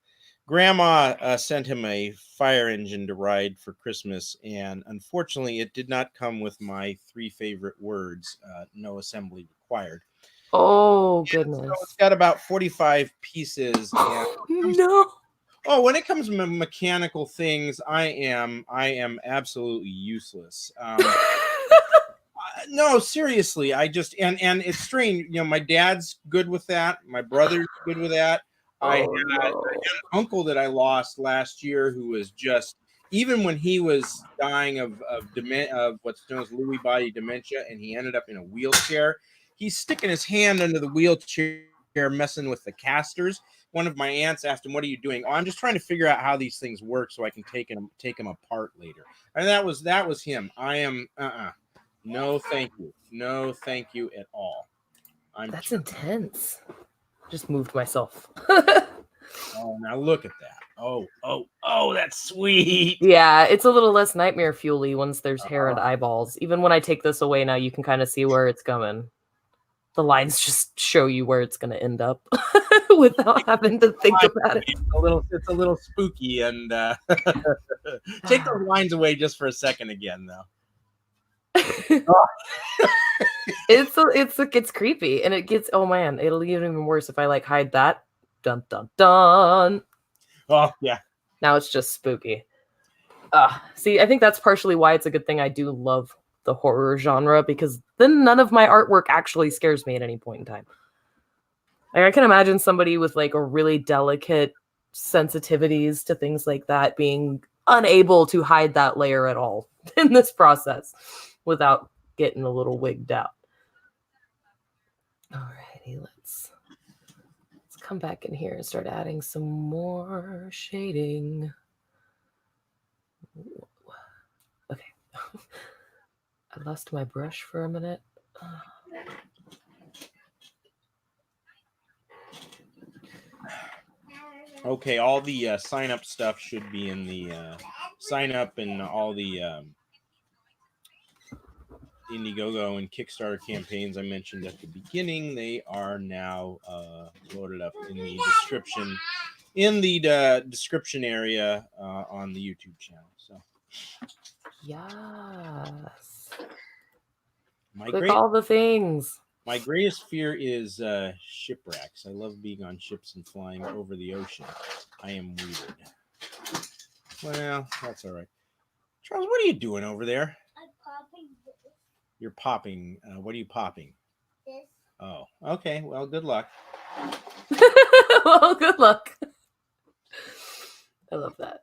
Grandma sent him a fire engine to ride for Christmas, and unfortunately, it did not come with my 3 favorite words, no assembly required. Oh, goodness. So it's got about 45 pieces. And no. Oh, when it comes to mechanical things, I am absolutely useless. No, seriously, I just and it's strange. You know, my dad's good with that. My brother's good with that. I had an uncle that I lost last year who was just, even when he was dying of what's known as Lewy body dementia, and he ended up in a wheelchair. He's sticking his hand under the wheelchair, messing with the casters. One of my aunts asked him, "What are you doing?" "Oh, I'm just trying to figure out how these things work so I can take them apart later." And that was him. I am no, thank you. No, thank you at all. That's intense. Just moved myself. Oh, now look at that. Oh, that's sweet. Yeah, it's a little less nightmare fuel-y once there's hair and eyeballs. Even when I take this away now, you can kind of see where it's coming. The lines just show you where it's going to end up without having to think about it. It's a little spooky, and take those lines away just for a second again, though. It's creepy, and it gets, oh man, it'll get even worse if I like hide that. Dun dun dun. Oh yeah. Now it's just spooky. See, I think that's partially why it's a good thing I do love the horror genre, because then none of my artwork actually scares me at any point in time. Like, I can imagine somebody with like a really delicate sensitivities to things like that being unable to hide that layer at all in this process without getting a little wigged out. Alrighty, let's come back in here and start adding some more shading. Okay. I lost my brush for a minute. Okay, all the sign up stuff should be in the sign up, and all the Indiegogo and Kickstarter campaigns I mentioned at the beginning. They are now loaded up in the description area on the YouTube channel. So yes, click all the things. My greatest fear is shipwrecks. I love being on ships and flying over the ocean. I am weird. Well, that's all right. Charles, what are you doing over there? I'm popping this. You're popping. What are you popping? This. Oh, okay. Well, good luck. Well, good luck. I love that.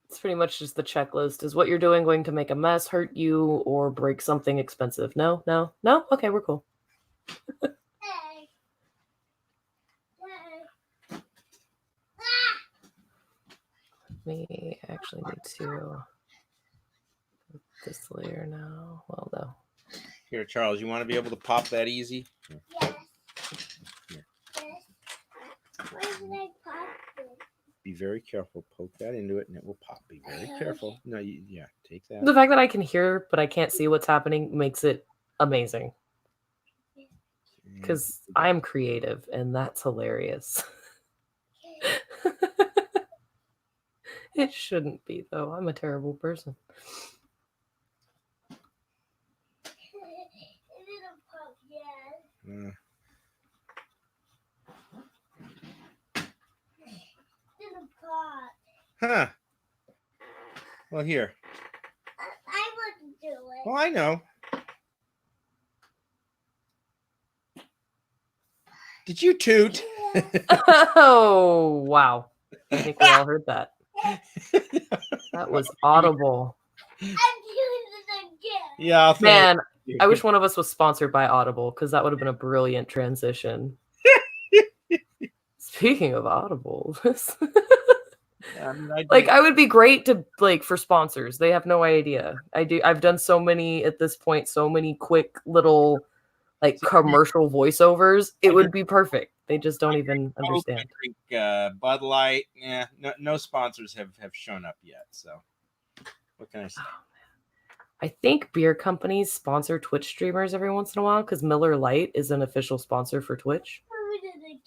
It's pretty much just the checklist. Is what you're doing going to make a mess, hurt you, or break something expensive? No? Okay, we're cool. Hey. Hey. We actually need to put this layer now. Well, no. Here, Charles, you want to be able to pop that easy? Yes. Yeah. Yes. Why did I pop it? Be very careful. Poke that into it, and it will pop. Be very careful. No, yeah, take that. The fact that I can hear but I can't see what's happening makes it amazing. Because I'm creative, and that's hilarious. It shouldn't be, though. I'm a terrible person. It didn't pop yet. It didn't pop. Huh. Well, here. I wouldn't do it. Well, I know. Did you toot? Oh, wow. I think we all heard that. That was audible. I'm doing it again. Yeah, I'll Man, I wish one of us was sponsored by Audible, because that would have been a brilliant transition. Speaking of Audible, I would be great to for sponsors. They have no idea. I've done so many at this point, so many quick little commercial voiceovers. It would be perfect. They just don't even understand. I drink Bud Light. Yeah, no sponsors have shown up yet. So what can I say? I think beer companies sponsor Twitch streamers every once in a while because Miller Lite is an official sponsor for Twitch.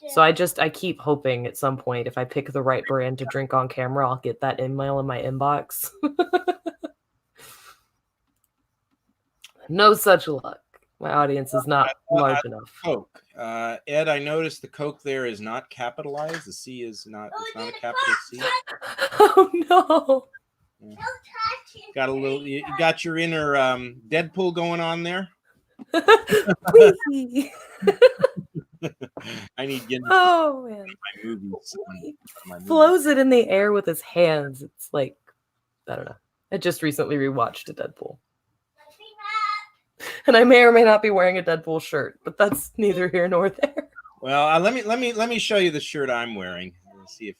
So I keep hoping at some point if I pick the right brand to drink on camera, I'll get that email in my inbox. No such luck. My audience is not large enough. Coke. Ed, I noticed the Coke there is not capitalized. The C is not. It's not a capital C. Oh no! Don't touch it. Got a little. You got your inner Deadpool going on there. I need to get into man. my movies. Flows it in the air with his hands. It's I don't know. I just recently rewatched a Deadpool. And I may or may not be wearing a Deadpool shirt, but that's neither here nor there. Well, let me show you the shirt I'm wearing. Let's see if.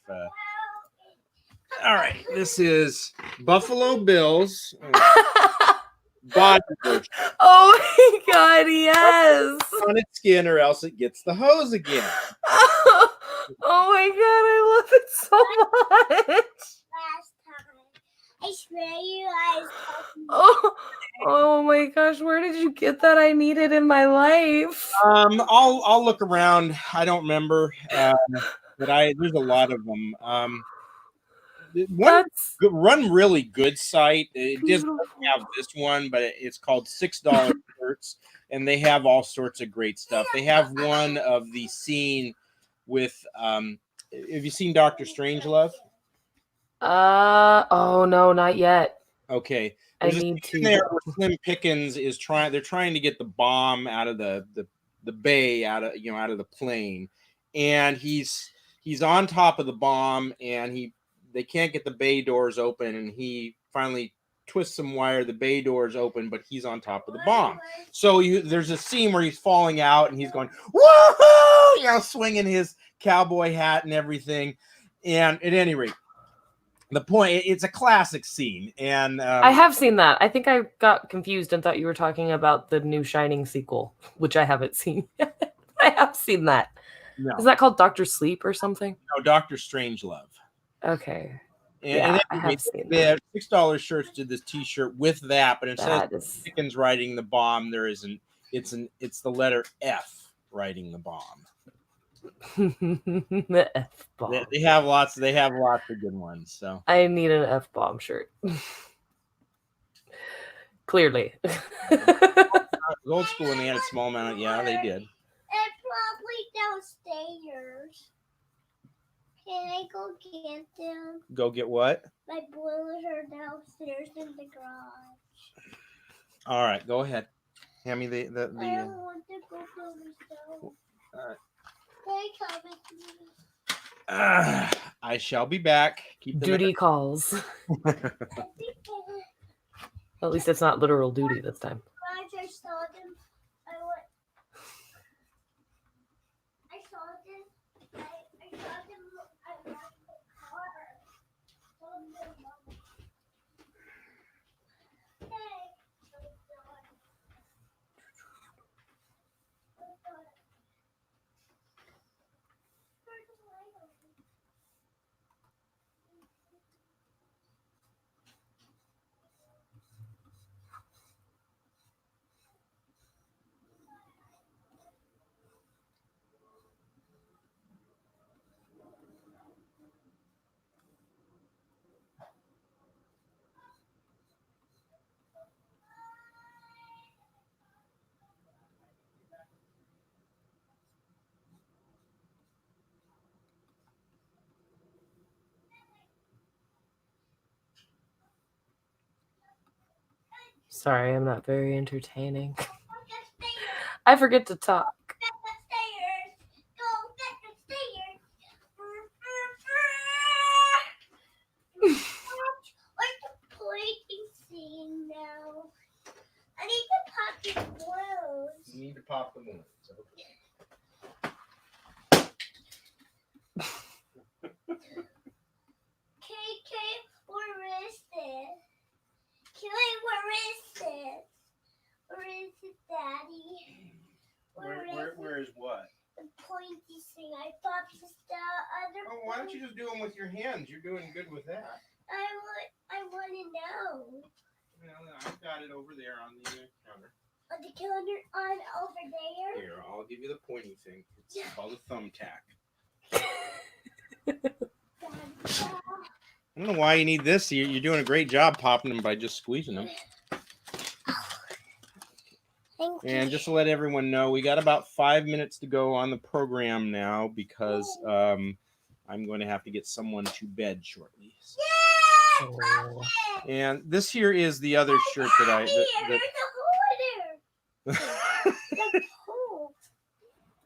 All right, this is Buffalo Bills. Body lotion. Oh my god, yes! On its skin, or else it gets the hose again. Oh my god, I love it so much. Last time, I swear you guys. Oh my gosh, where did you get that? I need it in my life. I'll look around. I don't remember, but there's a lot of them. One run really good site. It doesn't have this one, but it's called $6 shirts, and they have all sorts of great stuff. They have one of the scene with. Have you seen Dr. Strangelove? Oh no, not yet. Okay. I need to. There where Slim Pickens is trying. They're trying to get the bomb out of the bay, out of the plane, and he's on top of the bomb, and they can't get the bay doors open, and he finally twists some wire. The bay doors open, but he's on top of the bomb. So there's a scene where he's falling out, and he's going woohoo, swinging his cowboy hat and everything. And at any rate, the point, it's a classic scene, and I have seen that. I think I got confused and thought you were talking about the new Shining sequel, which I haven't seen yet. I have seen that. No. Is that called Dr. Sleep or something? No, Dr. Strangelove. Okay. And I have seen that. $6 shirts did this T-shirt with that, but instead of Pickens riding the bomb, there isn't. It's the letter F riding the bomb. The F-bomb. They have lots of good ones. So I need an F-bomb shirt. Clearly. Old school, and they had a small amount. Yeah, they did. And probably downstairs. Can I go get them? Go get what? My boilers are downstairs in the garage. All right, go ahead. Hand me the. I don't want to go to the stove. All right. Can I come with you? I shall be back. Keep the Duty calls. At least it's not literal duty this time. Roger saw them. I saw them. I saw them. I left the car. Saw them. Hey. Sorry, I'm not very entertaining. I forget to talk. I need to pop these balloons. You need to pop the balloons. Okay. KK, where is this? Kelly, where is this? Where is it, Daddy? Where is what? The pointy thing. I thought this the other. Oh, why don't you just do them with your hands? You're doing good with that. I want to know. Well, I've got it over there on the counter. On the counter on over there. Here, I'll give you the pointy thing. It's called a thumbtack. I don't know why you need this. You're doing a great job popping them by just squeezing them. Thank you. And just to let everyone know, we got about 5 minutes to go on the program now because I'm going to have to get someone to bed shortly. So. Oh. And this here is the other shirt that I. There's a hole in there. There's a hole.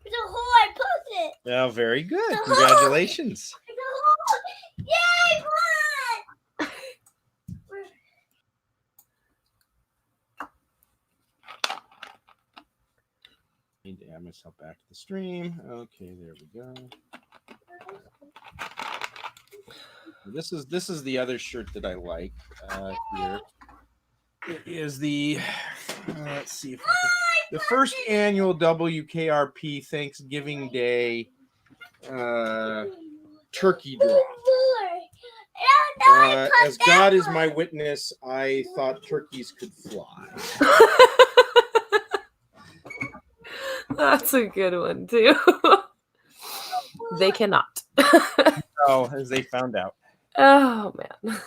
There's a hole. I put it. Well, very good. The hole. Congratulations. There's a hole. Yay! What? Need to add myself back to the stream. Okay, there we go. This is the other shirt that I like here. It is the let's see if the first annual WKRP Thanksgiving Day turkey drop. As God is my witness, I thought turkeys could fly. That's a good one too. They cannot. Oh, as they found out. Oh man.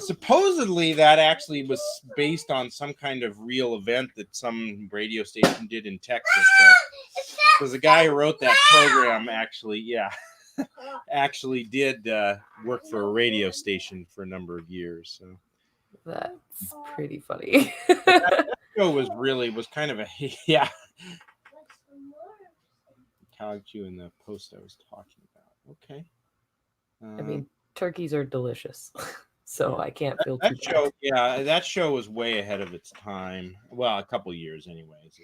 Supposedly that actually was based on some kind of real event that some radio station did in Texas. Because the guy who wrote that program actually did work for a radio station for a number of years. So That's pretty funny. that show was kind of a tagged you in the post I was talking about. Okay. I mean, turkeys are delicious, so I can't feel too that show. Yeah, that show was way ahead of its time. Well, a couple years, anyways.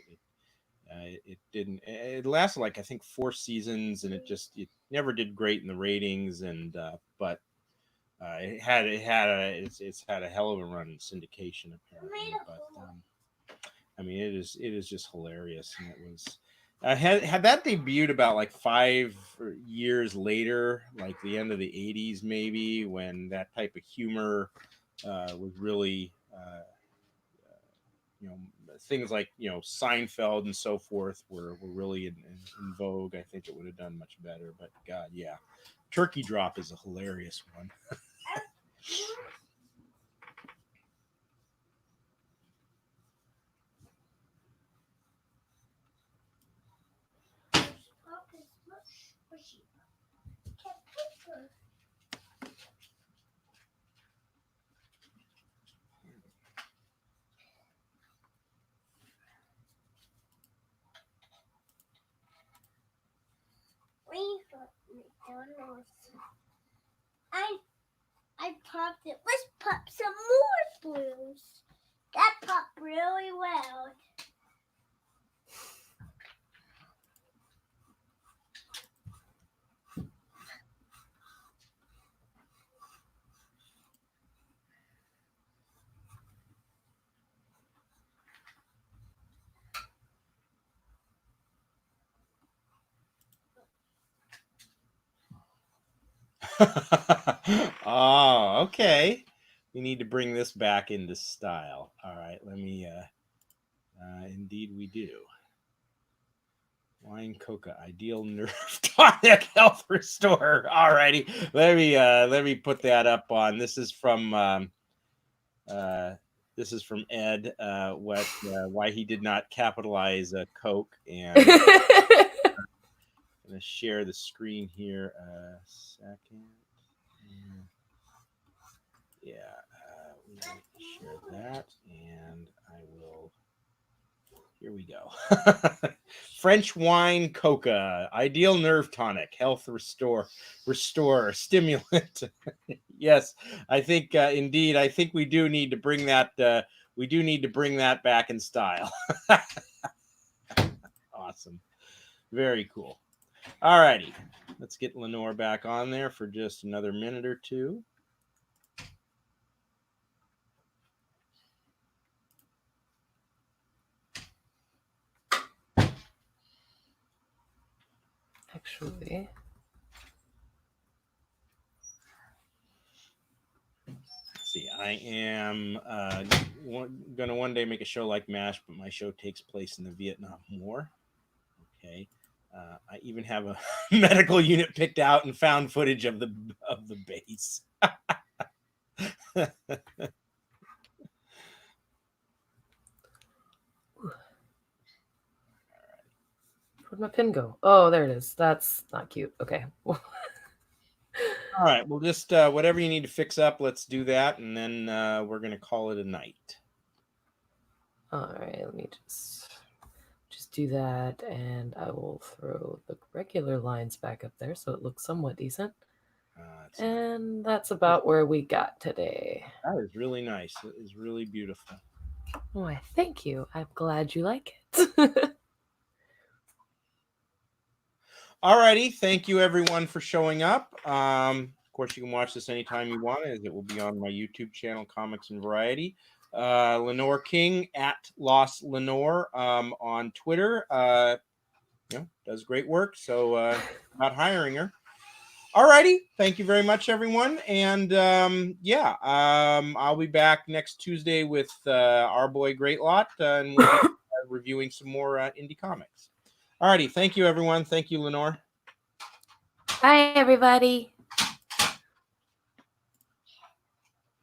It didn't. It lasted like I think 4 seasons, and it never did great in the ratings. And but it's had a hell of a run in syndication apparently. But I mean, it is just hilarious, and it was. Had that debuted about like 5 years later, like the end of the 80s, maybe, when that type of humor was really, things like, Seinfeld and so forth were really in vogue. I think it would have done much better. But God, yeah. Turkey Drop is a hilarious one. popped it. Let's pop some more blues. That popped really well. Oh, okay. We need to bring this back into style. All right, let me indeed we do. Wine coca, ideal nerve tonic, health restore. All righty, let me put that up on. This is from Ed. Why he did not capitalize Coke, and I'm gonna share the screen here a second. Yeah, we will share that, and I will. Here we go. French wine coca, ideal nerve tonic, health restore, stimulant. Yes, I think indeed. I think we do need to bring that. We do need to bring that back in style. Awesome, very cool. All righty, let's get Leanore back on there for just another minute or two. Actually, see, I am gonna one day make a show like MASH, but my show takes place in the Vietnam War. Okay, I even have a medical unit picked out and found footage of the base. where'd my pin go? Oh, there it is. That's not cute. Okay. All right, well, just whatever you need to fix up, let's do that, and then we're gonna call it a night. All right, let me just do that, and I will throw the regular lines back up there so it looks somewhat decent. And that's about where we got today. That is really nice. It is really beautiful. Why, thank you. I'm glad you like it. All righty, thank you everyone for showing up. Of course, you can watch this anytime you want, as it will be on my YouTube channel, Comics and Variety. Leanore King at Lost Leanore on Twitter. Does great work. So about hiring her. All righty, thank you very much, everyone. And I'll be back next Tuesday with our boy Great Lot, and we'll be reviewing some more indie comics. All righty, thank you, everyone. Thank you, Leanore. Bye, everybody.